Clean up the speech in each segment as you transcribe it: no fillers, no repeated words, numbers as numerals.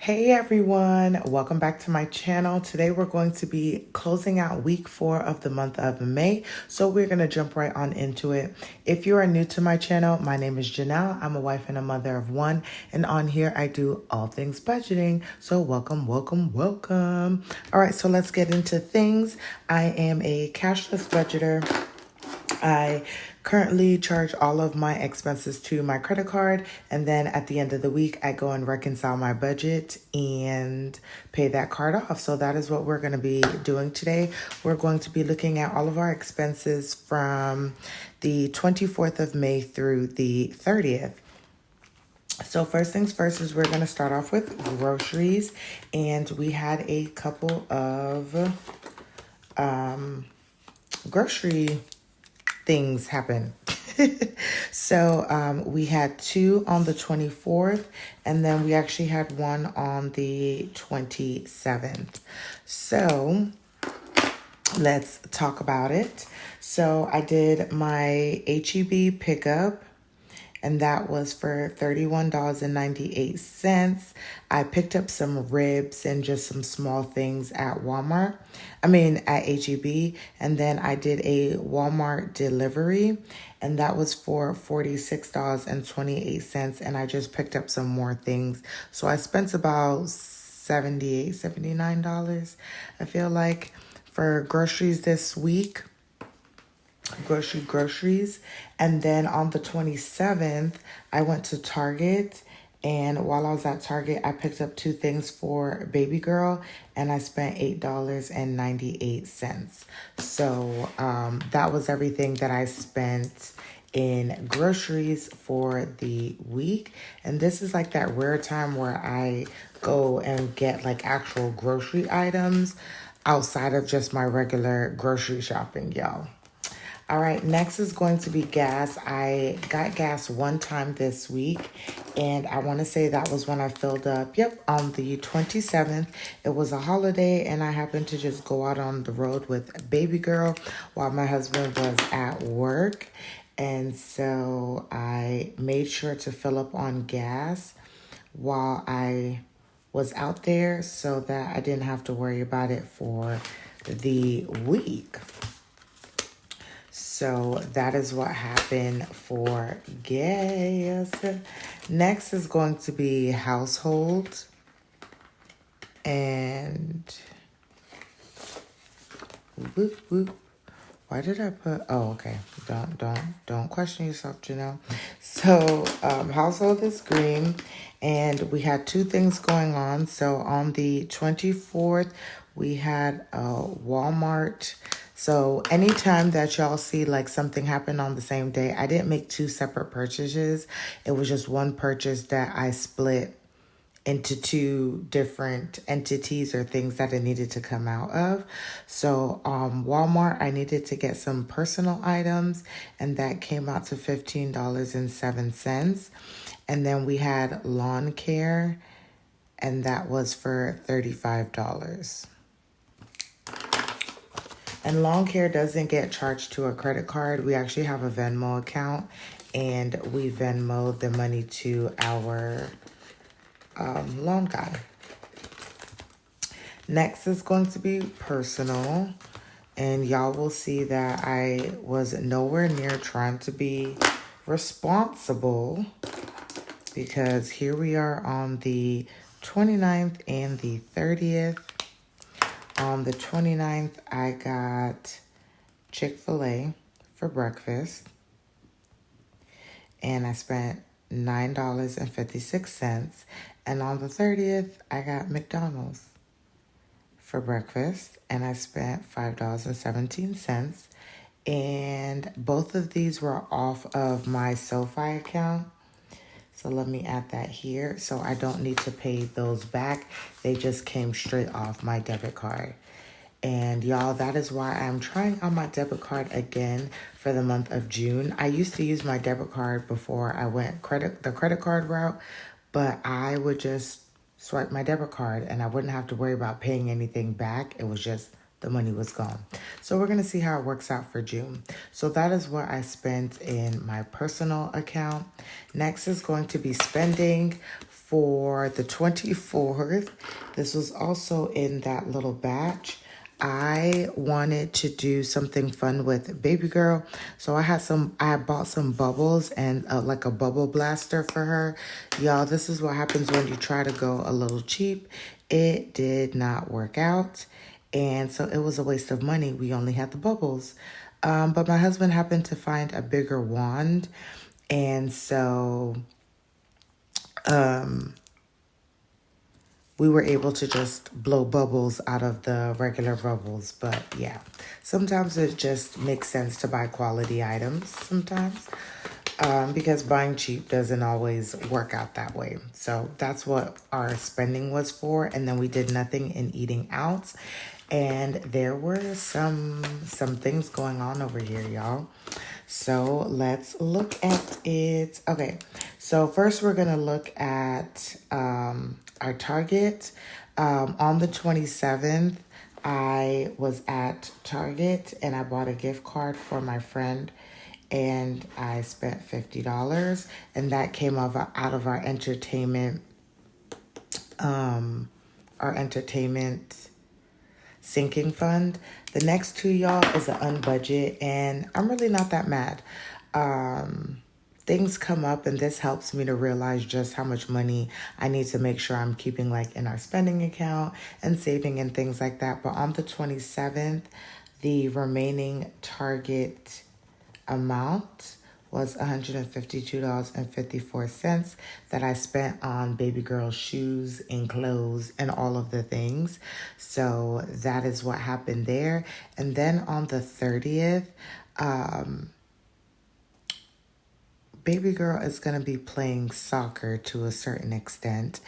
Hey everyone, welcome back to my channel. Today we're going to be closing out week 4 of the month of May, so we're going to jump right on into it. If you are new to my channel, my name is Janelle. I'm a wife and a mother of one, and on here I do all things budgeting. So welcome, welcome, welcome. All right, so let's get into things. I am a cashless budgeter. I currently charge all of my expenses to my credit card, and then at the end of the week, I go and reconcile my budget and pay that card off. So that is what we're going to be doing today. We're going to be looking at all of our expenses from the 24th of May through the 30th. So first things first is we're going to start off with groceries, and we had a couple of grocery things happen. So we had 2 on the 24th, and then we actually had 1 on the 27th. So let's talk about it. So I did my HEB pickup, and that was for $31.98. I picked up some ribs and just some small things at at HEB, and then I did a Walmart delivery, and that was for $46.28, and I just picked up some more things. So I spent about $78, $79, I feel like, for groceries this week. Groceries. And then on the 27th, I went to Target, and while I was at Target, I picked up 2 things for baby girl, and I spent $8.98. So that was everything that I spent in groceries for the week. And this is like that rare time where I go and get like actual grocery items outside of just my regular grocery shopping, y'all. All right, next is going to be gas. I got gas one time this week, and I want to say that was when I filled up, on the 27th. It was a holiday, and I happened to just go out on the road with baby girl while my husband was at work. And so I made sure to fill up on gas while I was out there so that I didn't have to worry about it for the week. So that is what happened for gas. Next is going to be household. And whoop, whoop. Why did I put, okay. Don't question yourself, Janelle. So household is green, and we had 2 things going on. So on the 24th, we had a Walmart. So anytime that y'all see like something happen on the same day, I didn't make 2 separate purchases. It was just one purchase that I split into 2 different entities or things that I needed to come out of. So Walmart, I needed to get some personal items, and that came out to $15.07. And then we had lawn care, and that was for $35. And lawn care doesn't get charged to a credit card. We actually have a Venmo account, and we Venmo the money to our lawn guy. Next is going to be personal, and y'all will see that I was nowhere near trying to be responsible, because here we are on the 29th and the 30th. On the 29th, I got Chick-fil-A for breakfast, and I spent $9.56. And on the 30th, I got McDonald's for breakfast, and I spent $5.17. And both of these were off of my SoFi account. So let me add that here. So I don't need to pay those back. They just came straight off my debit card. And y'all, that is why I'm trying on my debit card again for the month of June. I used to use my debit card before I went the credit card route, but I would just swipe my debit card and I wouldn't have to worry about paying anything back. It was just the money was gone. So we're going to see how it works out for June. So that is what I spent in my personal account. Next is going to be spending for the 24th. This was also in that little batch. I wanted to do something fun with baby girl. So I had bought some bubbles and like a bubble blaster for her. Y'all, this is what happens when you try to go a little cheap. It did not work out. And so it was a waste of money. We only had the bubbles. But my husband happened to find a bigger wand. And so we were able to just blow bubbles out of the regular bubbles. But yeah, sometimes it just makes sense to buy quality items sometimes, because buying cheap doesn't always work out that way. So that's what our spending was for. And then we did nothing in eating out. And there were some things going on over here, y'all. So let's look at it. Okay, so first we're going to look at our Target. On the 27th, I was at Target and I bought a gift card for my friend and I spent $50, and that came out of our entertainment sinking fund. The next two, y'all, is an unbudget, and I'm really not that mad. Things come up, and this helps me to realize just how much money I need to make sure I'm keeping like in our spending account and saving and things like that. But on the 27th, the remaining Target amount was $152.54 that I spent on baby girl shoes and clothes and all of the things. So that is what happened there. And then on the 30th, baby girl is going to be playing soccer to a certain extent.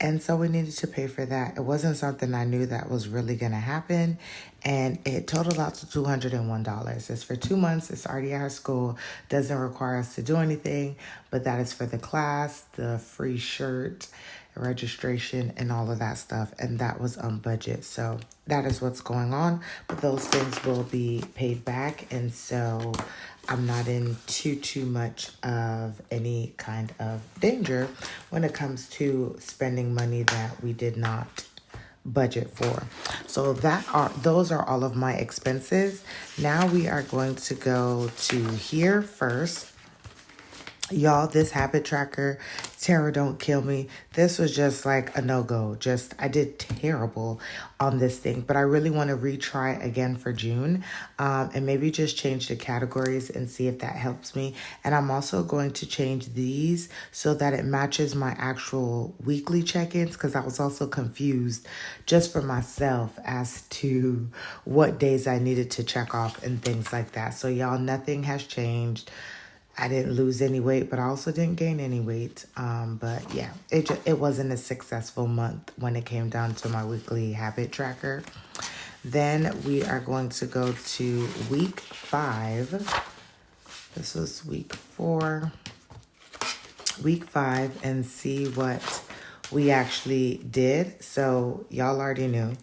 And so we needed to pay for that. It wasn't something I knew that was really going to happen. And it totaled out to $201. It's for 2 months. It's already at her school. Doesn't require us to do anything. But that is for the class, the free shirt, registration, and all of that stuff. And that was on budget. So that is what's going on. But those things will be paid back. And so I'm not in too much of any kind of danger when it comes to spending money that we did not budget for. So those are all of my expenses. Now we are going to go to here first. Y'all, this habit tracker, Tara, don't kill me. This was just like a no-go. I did terrible on this thing, but I really want to retry again for June, and maybe just change the categories and see if that helps me. And I'm also going to change these so that it matches my actual weekly check-ins, because I was also confused just for myself as to what days I needed to check off and things like that. So y'all, nothing has changed. I didn't lose any weight, but I also didn't gain any weight. But yeah, it wasn't a successful month when it came down to my weekly habit tracker. Then we are going to go to week 5. This was week 4. Week 5, and see what we actually did. So y'all already knew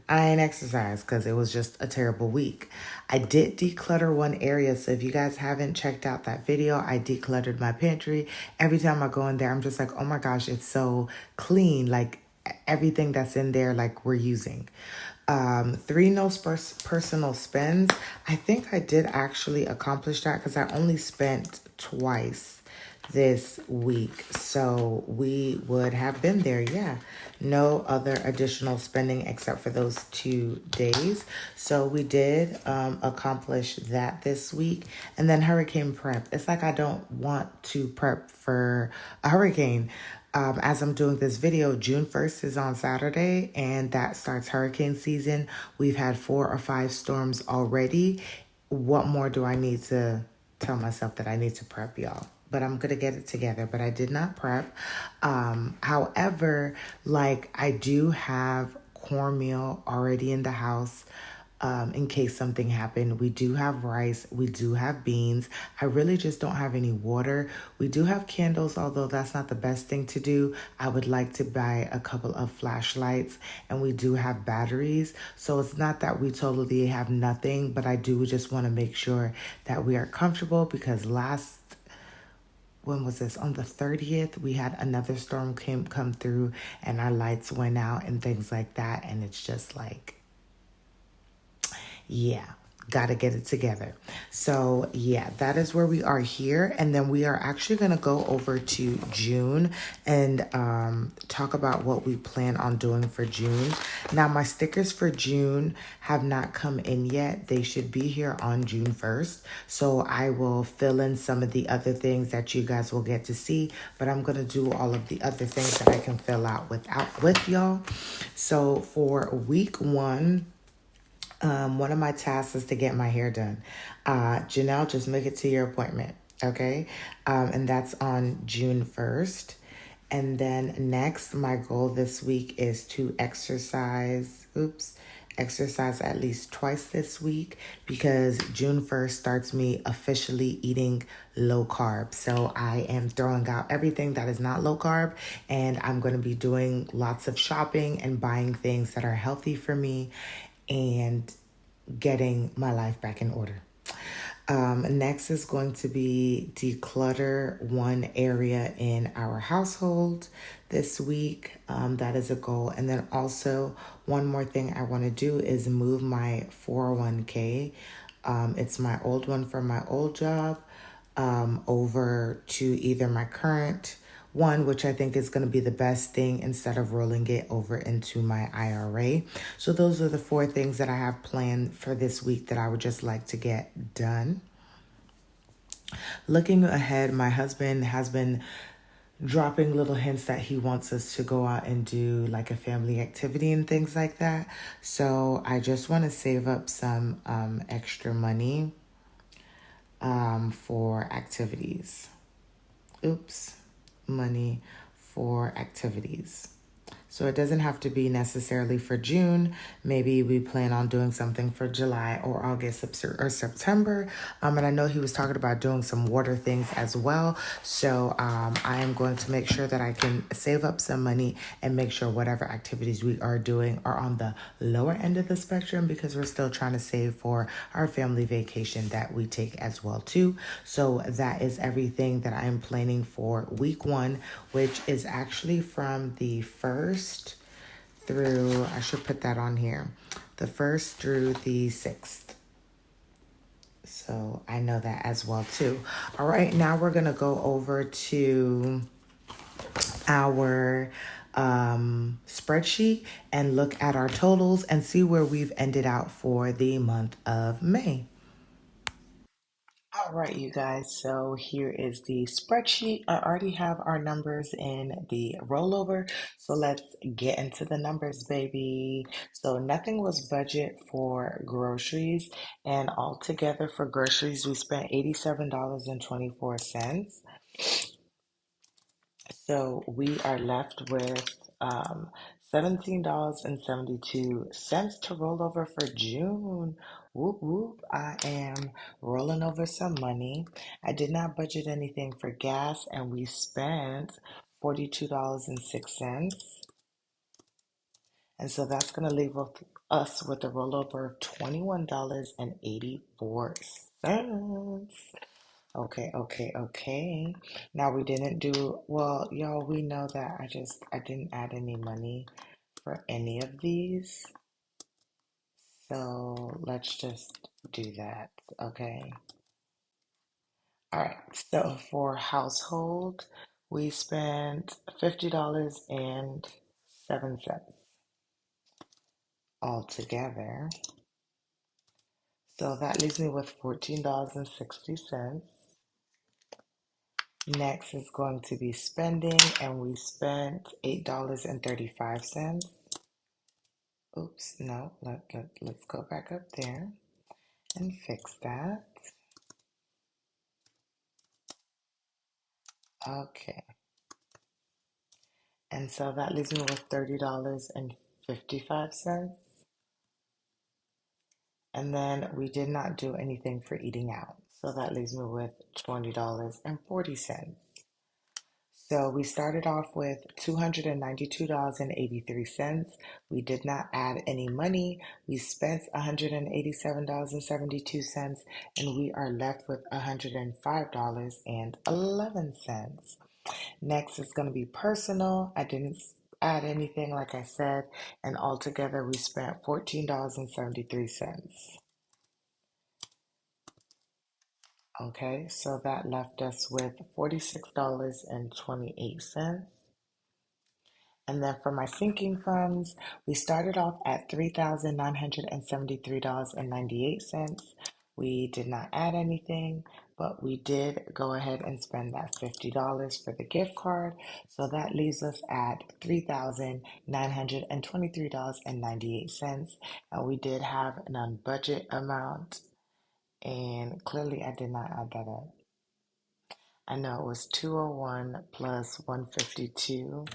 I ain't exercised because it was just a terrible week. I did declutter one area. So if you guys haven't checked out that video, I decluttered my pantry. Every time I go in there, I'm just like, oh my gosh, it's so clean. Like everything that's in there, like we're using. 3 no personal spends. I think I did actually accomplish that because I only spent twice this week. So we would have been there. Yeah. No other additional spending except for those 2 days. So we did accomplish that this week. And then hurricane prep. It's like I don't want to prep for a hurricane. As I'm doing this video, June 1st is on Saturday, and that starts hurricane season. We've had 4 or 5 storms already. What more do I need to tell myself that I need to prep, y'all? But I'm going to get it together. But I did not prep. However, like I do have cornmeal already in the house. in case something happened. We do have rice. We do have beans. I really just don't have any water. We do have candles, although that's not the best thing to do. I would like to buy a couple of flashlights, and we do have batteries. So it's not that we totally have nothing, but I do just want to make sure that we are comfortable because when was this, on the 30th, we had another storm come through and our lights went out and things like that, and it's just like, yeah, gotta get it together. So yeah, that is where we are here, and then we are actually gonna go over to June and talk about what we plan on doing for June. Now my stickers for June have not come in yet. They should be here on June 1st, so I will fill in some of the other things that you guys will get to see, but I'm gonna do all of the other things that I can fill out with y'all. So for week one, one of my tasks is to get my hair done. Janelle, just make it to your appointment, okay? And that's on June 1st. And then next, my goal this week is to exercise at least twice this week because June 1st starts me officially eating low carb. So I am throwing out everything that is not low carb, and I'm going to be doing lots of shopping and buying things that are healthy for me and getting my life back in order. Next is going to be declutter one area in our household this week. That is a goal. And then also, one more thing I want to do is move my 401k. It's my old one from my old job over to either my current one, which I think is going to be the best thing instead of rolling it over into my IRA. So those are the four things that I have planned for this week that I would just like to get done. Looking ahead, my husband has been dropping little hints that he wants us to go out and do like a family activity and things like that. So I just want to save up some extra money for activities. Money for activities. So it doesn't have to be necessarily for June. Maybe we plan on doing something for July or August or September. And I know he was talking about doing some water things as well. So I am going to make sure that I can save up some money and make sure whatever activities we are doing are on the lower end of the spectrum because we're still trying to save for our family vacation that we take as well too. So that is everything that I'm planning for week one, which is actually from the 1st through, I should put that on here, the 1st through the 6th. So I know that as well too. All right, now we're going to go over to our spreadsheet and look at our totals and see where we've ended out for the month of May. All right, you guys, so here is the spreadsheet. I already have our numbers in the rollover, so let's get into the numbers, baby. So nothing was budget for groceries, and altogether for groceries, we spent $87.24. So we are left with $17.72 to roll over for June. Whoop whoop. I am rolling over some money. I did not budget anything for gas, and we spent $42.06. And so that's going to leave us with a rollover of $21.84. Okay, okay, okay. Now we didn't do, well, y'all, we know that I didn't add any money for any of these. So let's just do that, okay? All right, so for household, we spent $50.07 altogether. So that leaves me with $14.60. Next is going to be spending, and we spent $8.35. Oops, no, let's go back up there and fix that. Okay, and so that leaves me with $30.55. And then we did not do anything for eating out. So that leaves me with $20.40. So we started off with $292.83. We did not add any money. We spent $187.72, and we are left with $105.11. Next is going to be personal. I didn't add anything, like I said, and altogether we spent $14.73. Okay, so that left us with $46.28. And then for my sinking funds, we started off at $3,973.98. We did not add anything, but we did go ahead and spend that $50 for the gift card. So that leaves us at $3,923.98. And we did have an unbudget amount, and clearly I did not add that up. I know it was 201 plus 152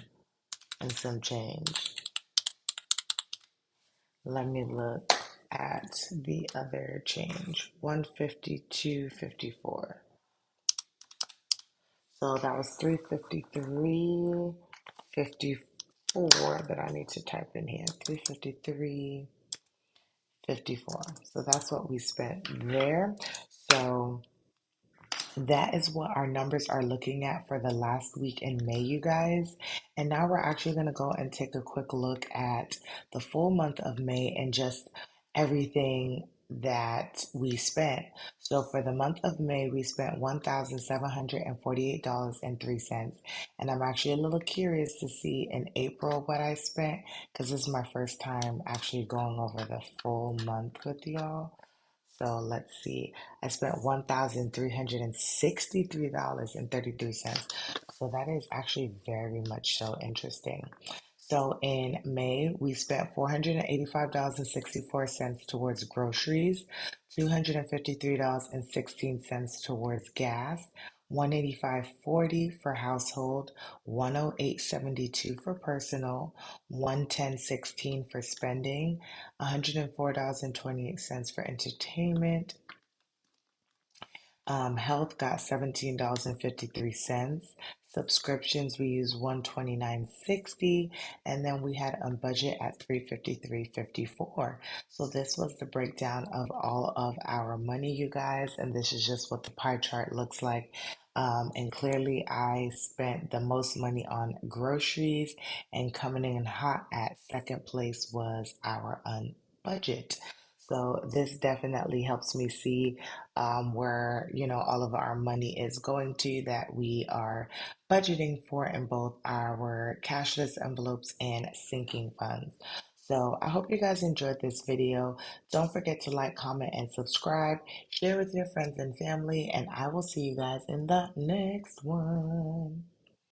and some change. Let me look at the other change. 152.54. So that was 353.54 that I need to type in here. 353.54. So that's what we spent there. So that is what our numbers are looking at for the last week in May, you guys. And now we're actually going to go and take a quick look at the full month of May and just everything that we spent. So for the month of May, we spent $1,748.03. And I'm actually a little curious to see in April what I spent, because this is my first time actually going over the full month with y'all. So let's see. I spent $1,363.33. So that is actually very much so interesting. So in May, we spent $485.64 towards groceries, $253.16 towards gas, $185.40 for household, $108.72 for personal, $110.16 for spending, $104.28 for entertainment. Health got $17.53. Subscriptions we used $129.60, and then we had a budget at $353.54. So this was the breakdown of all of our money, you guys, and this is just what the pie chart looks like. And clearly, I spent the most money on groceries, and coming in hot at second place was our budget. So this definitely helps me see where all of our money is going to, that we are budgeting for in both our cashless envelopes and sinking funds. So I hope you guys enjoyed this video. Don't forget to like, comment, and subscribe. Share with your friends and family, and I will see you guys in the next one.